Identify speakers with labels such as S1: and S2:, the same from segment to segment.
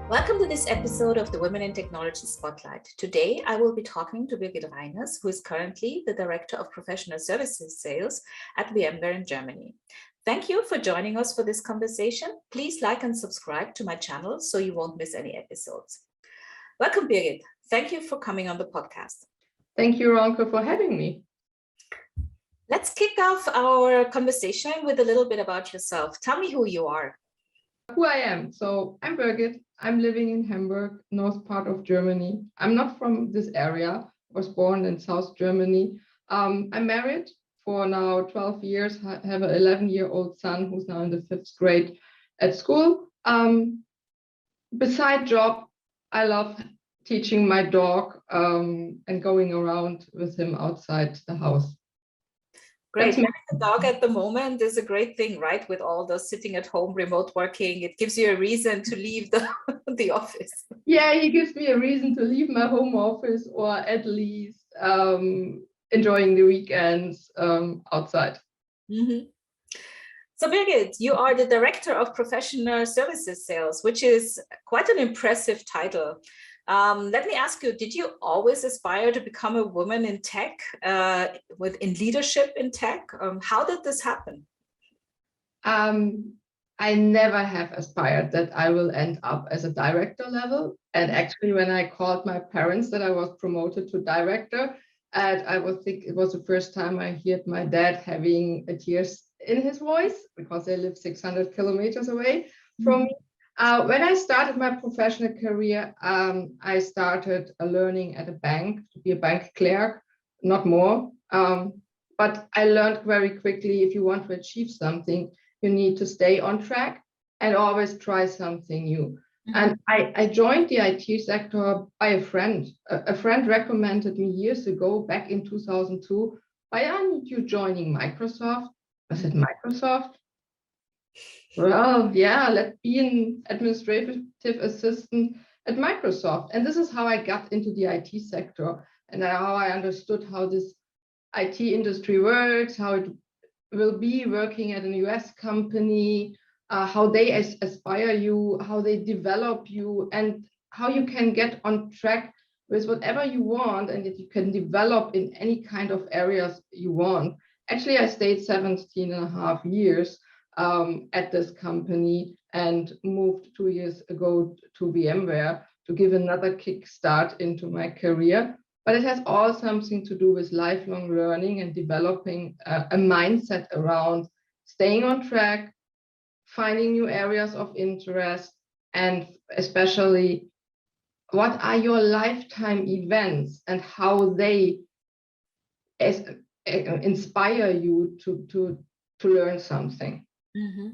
S1: Welcome to this episode of the Women in Technology Spotlight. Today, I will be talking to Birgit Reiners, who is currently the Director of Professional Services Sales at VMware in Germany. Thank you for joining us for this conversation. Please like and subscribe to my channel so you won't miss any episodes. Welcome, Birgit. Thank you for coming on the podcast.
S2: Thank you, Ronke, for having me.
S1: Let's kick off our conversation with a little bit about yourself. Tell me who you are.
S2: Who I am. So I'm Birgit. I'm living in Hamburg, north part of Germany. I'm not from this area. I was born in South Germany. I'm married for now 12 years. I have an 11-year-old son who's now in the 5th grade at school. Beside job, I love teaching my dog and going around with him outside the house.
S1: Great. Having a dog at the moment is a great thing, right? With all the sitting at home, remote working, it gives you a reason to leave the office.
S2: Yeah, he gives me a reason to leave my home office, or at least enjoying the weekends outside.
S1: Mm-hmm. So Birgit, you are the Director of Professional Services Sales, which is quite an impressive title. Let me ask you, did you always aspire to become a woman in tech, in leadership in tech? How did this happen?
S2: I never have aspired that I will end up as a director level. And actually, when I called my parents that I was promoted to director, and I would think it was the first time I heard my dad having tears in his voice, because they live 600 kilometers away from me. When I started my professional career, I started learning at a bank to be a bank clerk, not more. But I learned very quickly, if you want to achieve something, you need to stay on track and always try something new. And I joined the IT sector by a friend. A friend recommended me years ago, back in 2002, why aren't you joining Microsoft? I said, Microsoft? Well, yeah, let's be an administrative assistant at Microsoft. And this is how I got into the IT sector and how I understood how this IT industry works, how it will be working at an US company, how they aspire you, how they develop you, and how you can get on track with whatever you want and that you can develop in any kind of areas you want. Actually, I stayed 17 and a half years at this company and moved 2 years ago to VMware to give another kickstart into my career. But it has all something to do with lifelong learning and developing a mindset around staying on track, finding new areas of interest, and especially what are your lifetime events and how they inspire you to learn something.
S1: Mm-hmm.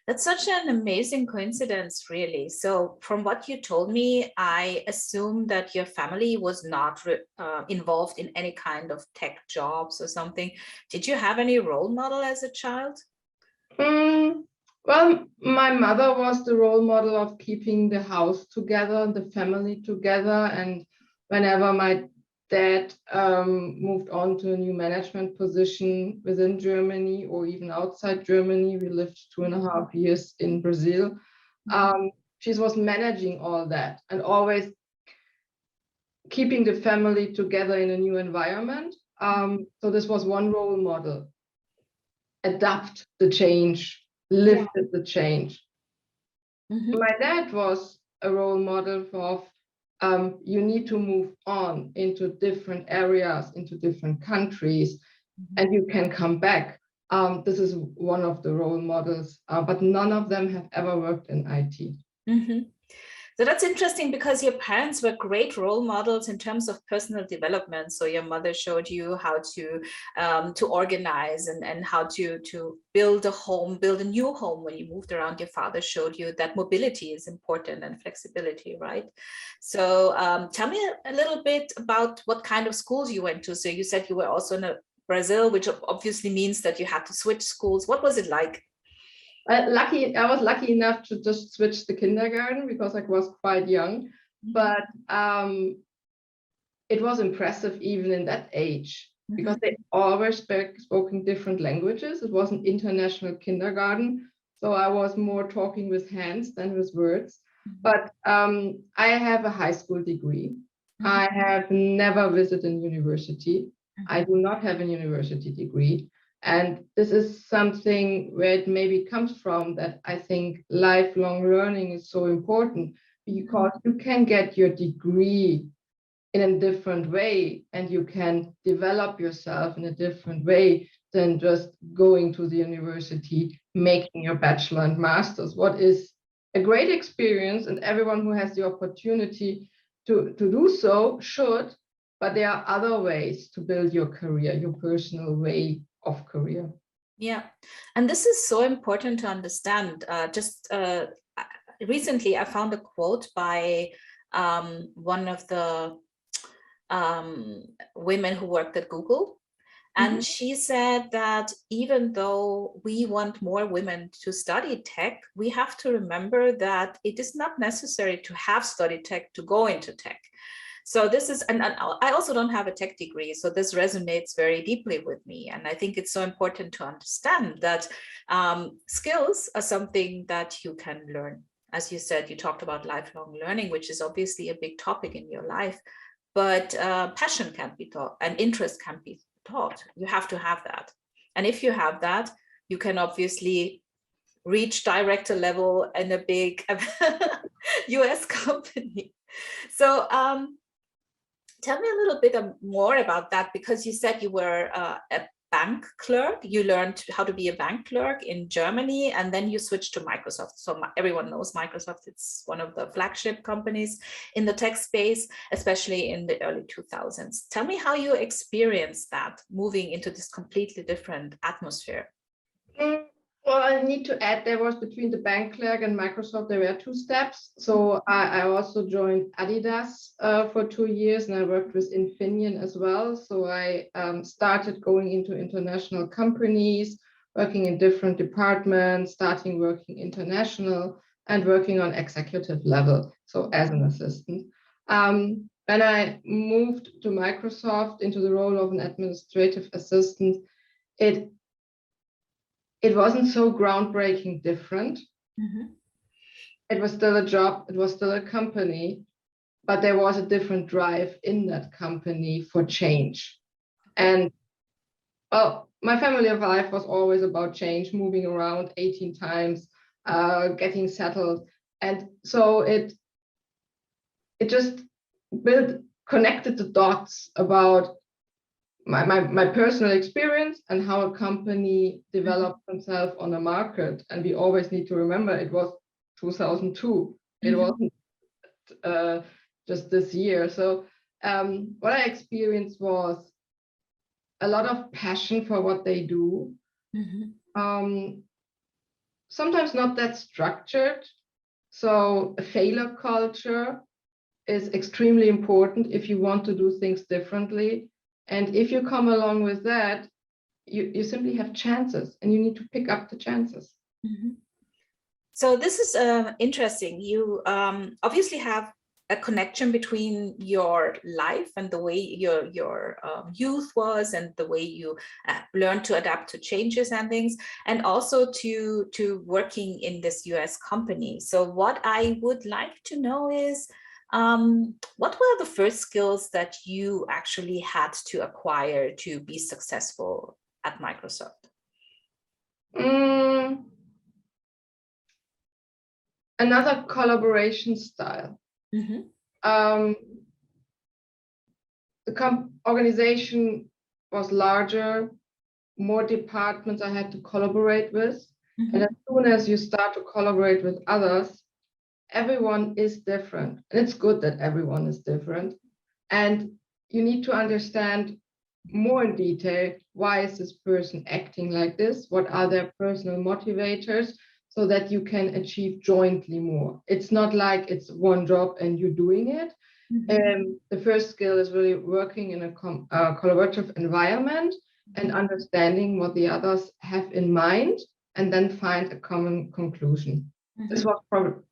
S1: That's such an amazing coincidence, really. So from what you told me, I assume that your family was not involved in any kind of tech jobs or something. Did you have any role model as a child?
S2: Well, my mother was the role model of keeping the house together, the family together. And whenever my dad moved on to a new management position within Germany or even outside Germany, we lived 2.5 years in Brazil. She was managing all that and always keeping the family together in a new environment. So this was one role model. Adapt the change, live with the change. My dad was a role model of you need to move on into different areas, into different countries, and you can come back. This is one of the role models, but none of them have ever worked in IT.
S1: So that's interesting because your parents were great role models in terms of personal development. So your mother showed you how to organize and how to build a home, build a new home when you moved around. Your father showed you that mobility is important and flexibility, right? So tell me a little bit about what kind of schools you went to. So you said you were also in Brazil, which obviously means that you had to switch schools. What was it like?
S2: I was lucky enough to just switch the kindergarten because I was quite young, but it was impressive even in that age because they always spoken different languages. It was an international kindergarten, so I was more talking with hands than with words. But I have a high school degree. I have never visited a university. I do not have a university degree. And this is something where it maybe comes from, that I think lifelong learning is so important, because you can get your degree in a different way and you can develop yourself in a different way than just going to the university, making your bachelor and master's. What is a great experience, and everyone who has the opportunity to do so should, but there are other ways to build your career, your personal way of career.
S1: Yeah, and this is so important to understand. Recently, I found a quote by one of the women who worked at Google. And she said that even though we want more women to study tech, we have to remember that it is not necessary to have studied tech to go into tech. So this is, and I also don't have a tech degree, so this resonates very deeply with me. And I think it's so important to understand that skills are something that you can learn. As you said, you talked about lifelong learning, which is obviously a big topic in your life, but passion can be taught and interest can be taught. You have to have that. And if you have that, you can obviously reach director level in a big US company. So tell me a little bit more about that, because you said you were a bank clerk. You learned how to be a bank clerk in Germany, and then you switched to Microsoft. So everyone knows Microsoft. It's one of the flagship companies in the tech space, especially in the early 2000s. Tell me how you experienced that, moving into this completely different atmosphere.
S2: Well, I need to add, there was between the bank clerk and Microsoft, there were 2 steps. So I also joined Adidas for 2 years, and I worked with Infineon as well. So I started going into international companies, working in different departments, starting working international and working on executive level, so as an assistant. When I moved to Microsoft into the role of an administrative assistant, it wasn't so groundbreaking different. It was still a job, it was still a company, but there was a different drive in that company for change. And well, my family life was always about change, moving around 18 times, getting settled. And so it just connected the dots about my personal experience and how a company developed themselves on a market. And we always need to remember it was 2002. It wasn't just this year. So what I experienced was a lot of passion for what they do. Sometimes not that structured. So a failure culture is extremely important if you want to do things differently. And if you come along with that, you simply have chances, and you need to pick up the chances.
S1: So this is interesting. You obviously have a connection between your life and the way your youth was, and the way you learned to adapt to changes and things, and also to working in this US company. So what I would like to know is, what were the first skills that you actually had to acquire to be successful at Microsoft?
S2: Another collaboration style. The organization was larger, more departments I had to collaborate with. And as soon as you start to collaborate with others, everyone is different. And it's good that everyone is different. And you need to understand more in detail, why is this person acting like this? What are their personal motivators? So that you can achieve jointly more. It's not like it's one job and you're doing it. The first skill is really working in a collaborative environment and understanding what the others have in mind, and then find a common conclusion. This was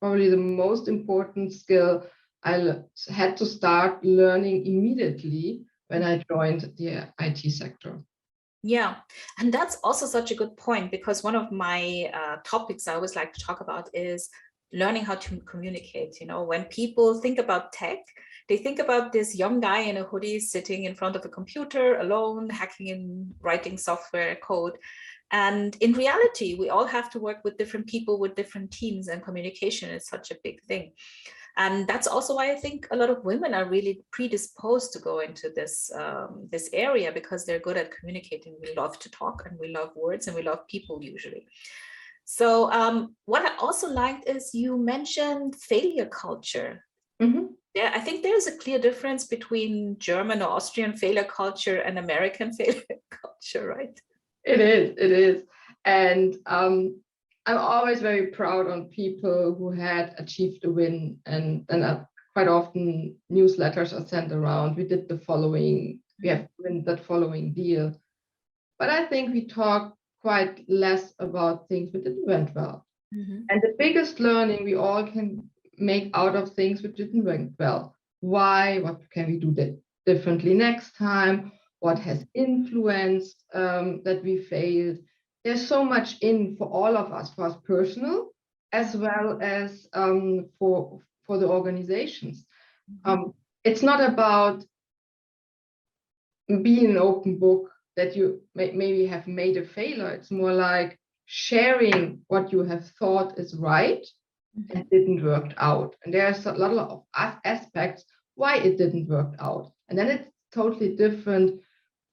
S2: probably the most important skill I had to start learning immediately when I joined the IT sector.
S1: Yeah, and that's also such a good point, because one of my topics I always like to talk about is learning how to communicate. You know, when people think about tech, they think about this young guy in a hoodie sitting in front of a computer alone, hacking and writing software code. And in reality, we all have to work with different people, with different teams, and communication is such a big thing. And that's also why I think a lot of women are really predisposed to go into this area, because they're good at communicating. We love to talk, and we love words, and we love people usually. So what I also liked is you mentioned failure culture.
S2: Mm-hmm.
S1: Yeah, I think there's a clear difference between German or Austrian failure culture and American failure culture, right?
S2: It is. And I'm always very proud on people who had achieved a win, and quite often newsletters are sent around. We did the following, we have win that following deal. But I think we talk quite less about things that didn't went well.
S1: Mm-hmm.
S2: And the biggest learning we all can make out of things which didn't went well. Why? What can we do differently next time? What has influenced that we failed? There's so much in for all of us, for us personal, as well as for the organizations. It's not about being an open book that you maybe have made a failure. It's more like sharing what you have thought is right and didn't work out. And there's a lot of aspects why it didn't work out. And then it's totally different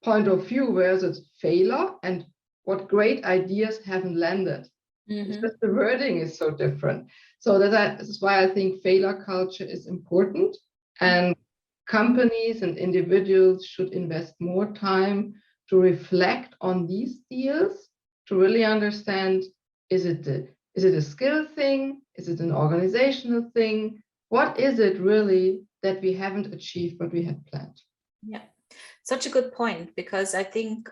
S2: point of view, whereas it's failure and what great ideas haven't landed. It's just the wording is so different. So that is why I think failure culture is important. And companies and individuals should invest more time to reflect on these deals, to really understand, is it a skill thing? Is it an organizational thing? What is it really that we haven't achieved what we had planned?
S1: Yeah, such a good point, because I think,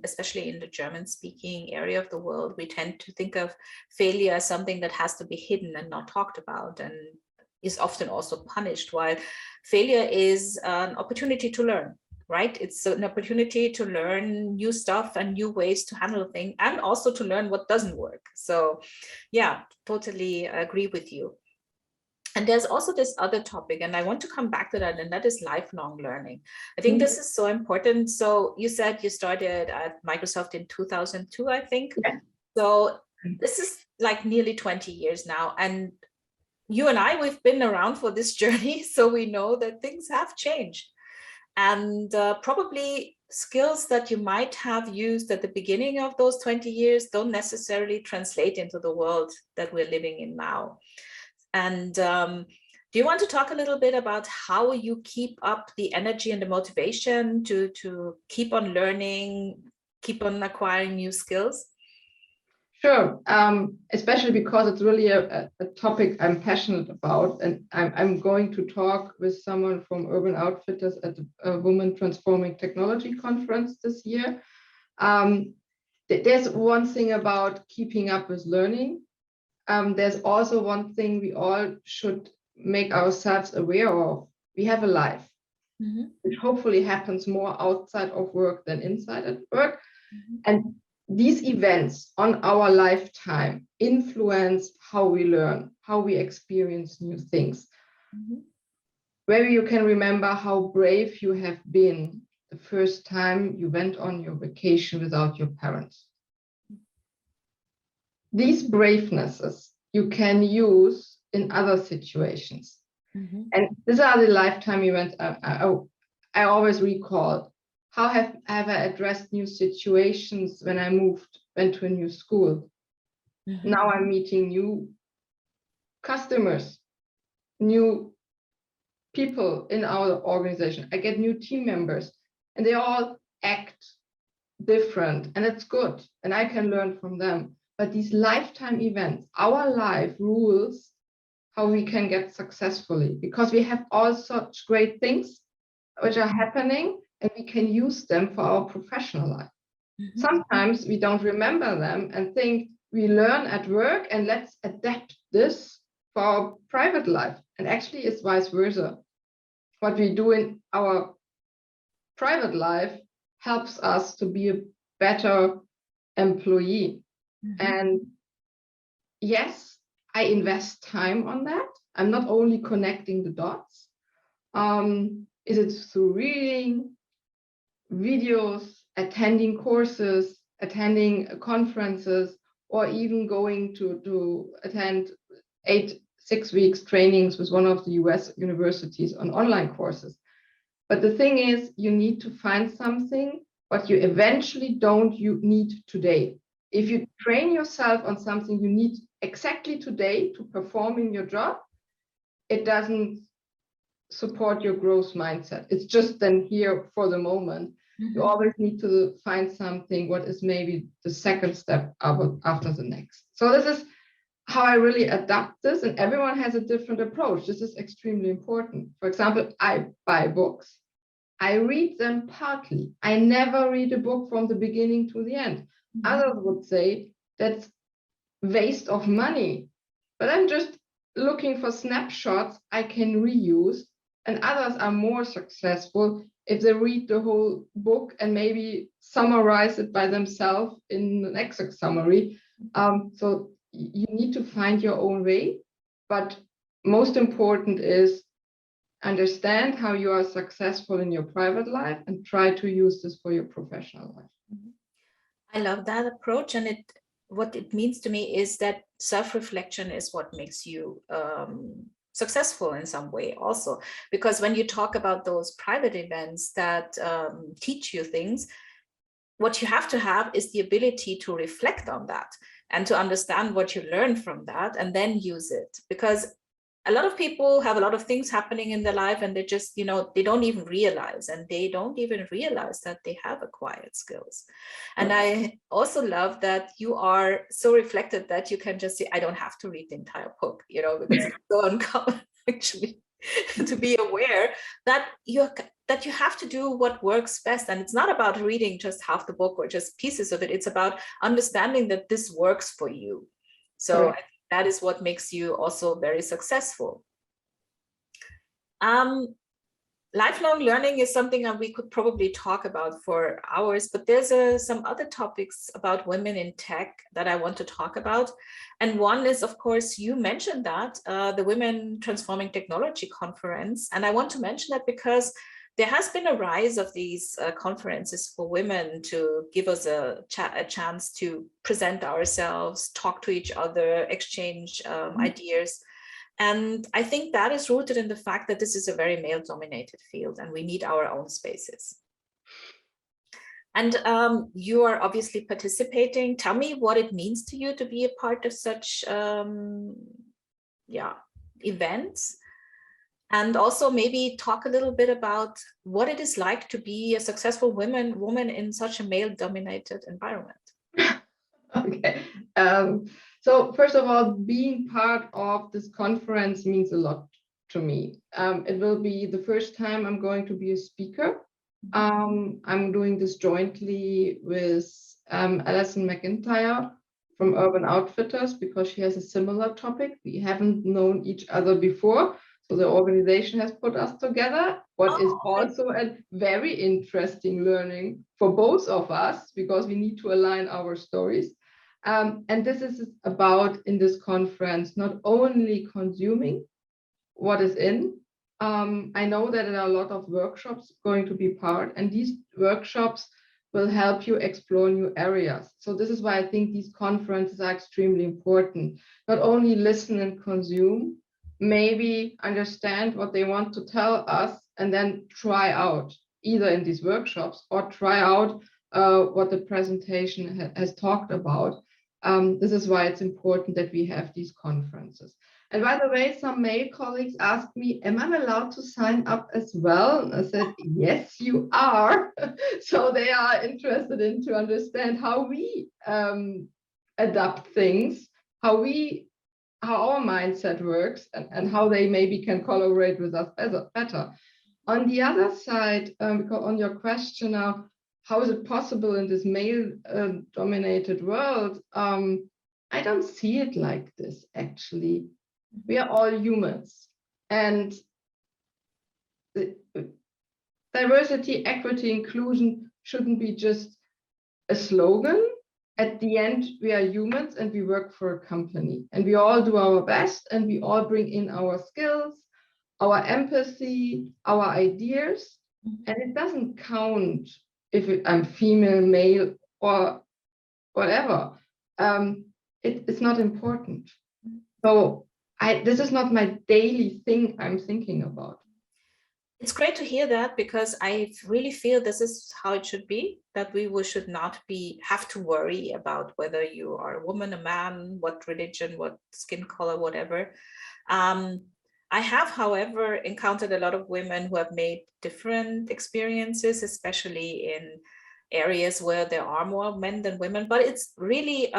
S1: especially in the German-speaking area of the world, we tend to think of failure as something that has to be hidden and not talked about, and is often also punished, while failure is an opportunity to learn, right? It's an opportunity to learn new stuff and new ways to handle things, and also to learn what doesn't work. So yeah, totally agree with you. And there's also this other topic, and I want to come back to that, and that is lifelong learning. I think this is so important. So you said you started at Microsoft in 2002, I think.
S2: Yeah.
S1: So this is like nearly 20 years now. And you and I, we've been around for this journey, so we know that things have changed. And probably skills that you might have used at the beginning of those 20 years don't necessarily translate into the world that we're living in now. And do you want to talk a little bit about how you keep up the energy and the motivation to keep on learning, keep on acquiring new skills?
S2: Sure, especially because it's really a topic I'm passionate about, and I'm going to talk with someone from Urban Outfitters at a Women Transforming Technology conference this year. There's one thing about keeping up with learning. There's also one thing we all should make ourselves aware of. We have a life, which hopefully happens more outside of work than inside at work. And these events on our lifetime influence how we learn, how we experience new things. Maybe you can remember how brave you have been the first time you went on your vacation without your parents. These bravenesses you can use in other situations. And these are the lifetime events I always recall. How have I addressed new situations when I went to a new school? Now I'm meeting new customers, new people in our organization. I get new team members, and they all act different, and it's good, and I can learn from them. But these lifetime events, our life rules how we can get successfully, because we have all such great things which are happening, and we can use them for our professional life. Sometimes we don't remember them and think we learn at work and let's adapt this for our private life. And actually it's vice versa. What we do in our private life helps us to be a better employee. And yes, I invest time on that. I'm not only connecting the dots. Is it through reading, videos, attending courses, attending conferences, or even going to attend 6 weeks trainings with one of the US universities on online courses. But the thing is, you need to find something what you eventually don't need today. If you train yourself on something you need exactly today to perform in your job, it doesn't support your growth mindset. It's just then here for the moment. You always need to find something what is maybe the second step after the next. So this is how I really adapt this, and everyone has a different approach. This is extremely important. For example, I buy books. I read them partly. I never read a book from the beginning to the end. Others would say that's waste of money, but I'm just looking for snapshots I can reuse, and others are more successful if they read the whole book and maybe summarize it by themselves in an Excel summary. So you need to find your own way, but most important is understand how you are successful in your private life and try to use this for your professional life.
S1: I love that approach, and what it means to me is that self-reflection is what makes you successful in some way also, because when you talk about those private events that teach you things, what you have to have is the ability to reflect on that and to understand what you learn from that and then use it. Because a lot of people have a lot of things happening in their life and they just, they don't even realize, and they don't even realize that they have acquired skills. And I also love that you are so reflected that you can just say, I don't have to read the entire book, because it's so uncommon actually to be aware that you have to do what works best. And it's not about reading just half the book or just pieces of it. It's about understanding that this works for you. So I think that is what makes you also very successful. Lifelong learning is something that we could probably talk about for hours, but there's some other topics about women in tech that I want to talk about. And one is, of course, you mentioned that, the Women Transforming Technology Conference. And I want to mention that because there has been a rise of these conferences for women to give us a chance to present ourselves, talk to each other, exchange ideas. And I think that is rooted in the fact that this is a very male-dominated field and we need our own spaces. And you are obviously participating. Tell me what it means to you to be a part of such events. And also maybe talk a little bit about what it is like to be a successful woman in such a male-dominated environment.
S2: Okay. So first of all, being part of this conference means a lot to me. It will be the first time I'm going to be a speaker. I'm doing this jointly with Alison McIntyre from Urban Outfitters because she has a similar topic. We haven't known each other before. So the organization has put us together, what is also a very interesting learning for both of us because we need to align our stories. And this is about, in this conference, not only consuming what is in. I know that there are a lot of workshops going to be part, and these workshops will help you explore new areas. So this is why I think these conferences are extremely important. Not only listen and consume, maybe understand what they want to tell us and then try out either in these workshops or try out what the presentation has talked about. This is why it's important that we have these conferences. And by the way, some male colleagues asked me, am I allowed to sign up as well? And I said, yes, you are. So they are interested in to understand how we adapt things, how our mindset works, and how they maybe can collaborate with us better. On the other side, on your question now, how is it possible in this male-dominated world? I don't see it like this, actually. We are all humans. And diversity, equity, inclusion shouldn't be just a slogan. at the end, we are humans and we work for a company, and we all do our best, and we all bring in our skills, our empathy, our ideas, and it doesn't count if I'm female, male, or whatever. It's not important. So this is not my daily thing I'm thinking about.
S1: It's great to hear that, because I really feel this is how it should be, that we should not have to worry about whether you are a woman, a man, what religion, what skin color, whatever. I have, however, encountered a lot of women who have made different experiences, especially in areas where there are more men than women, but it's really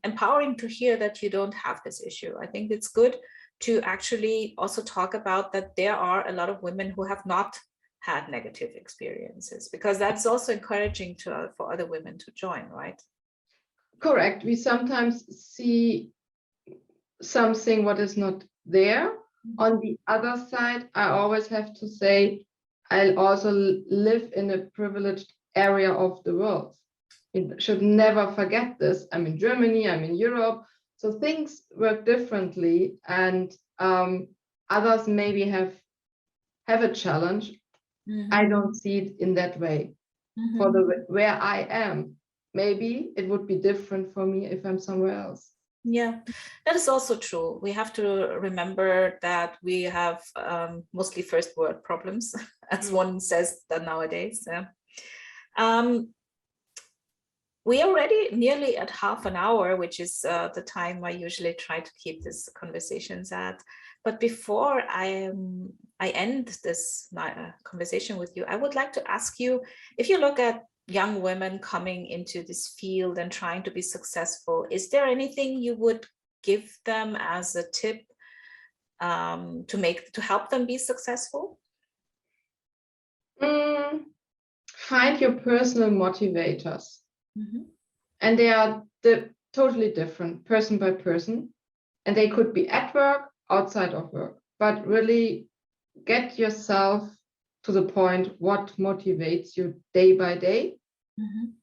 S1: empowering to hear that you don't have this issue. I think it's good to actually also talk about that there are a lot of women who have not had negative experiences, because that's also encouraging for other women to join, right?
S2: Correct. We sometimes see something what is not there. On the other side, I always have to say, I also live in a privileged area of the world. We should never forget this. I'm in Germany, I'm in Europe. So things work differently, and others maybe have a challenge. I don't see it in that way. For where I am, maybe it would be different for me if I'm somewhere else.
S1: Yeah, that is also true. We have to remember that we have mostly first world problems, as one says that nowadays. Yeah. We are already nearly at half an hour, which is the time I usually try to keep these conversations at. But before I end this conversation with you, I would like to ask you, if you look at young women coming into this field and trying to be successful, is there anything you would give them as a tip to help them be successful?
S2: Find your personal motivators. And they are totally different, person by person, and they could be at work, outside of work, but really get yourself to the point what motivates you day by day,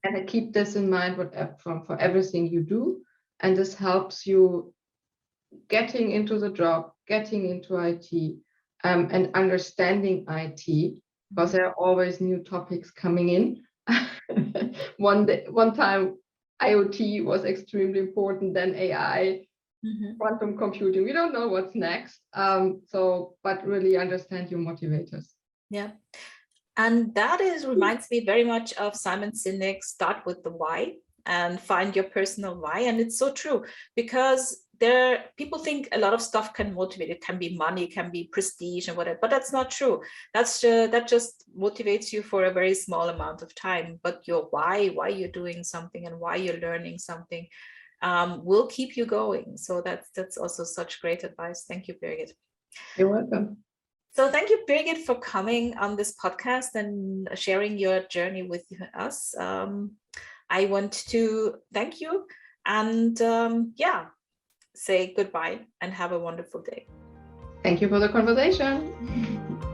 S2: and keep this in mind for everything you do, and this helps you getting into the job, getting into IT, and understanding IT, because there are always new topics coming in. One time IoT was extremely important, then AI, quantum computing. We don't know what's next. But really understand your motivators.
S1: Yeah. And that reminds me very much of Simon Sinek's Start with the Why and find your personal why. And it's so true, because people think a lot of stuff can motivate. It can be money, it can be prestige and whatever, but that's not true. That just motivates you for a very small amount of time. But your why you're doing something and why you're learning something will keep you going. So that's also such great advice. Thank you, Birgit.
S2: You're welcome.
S1: So thank you, Brigit, for coming on this podcast and sharing your journey with us. I want to thank you and say goodbye and have a wonderful day.
S2: Thank you for the conversation.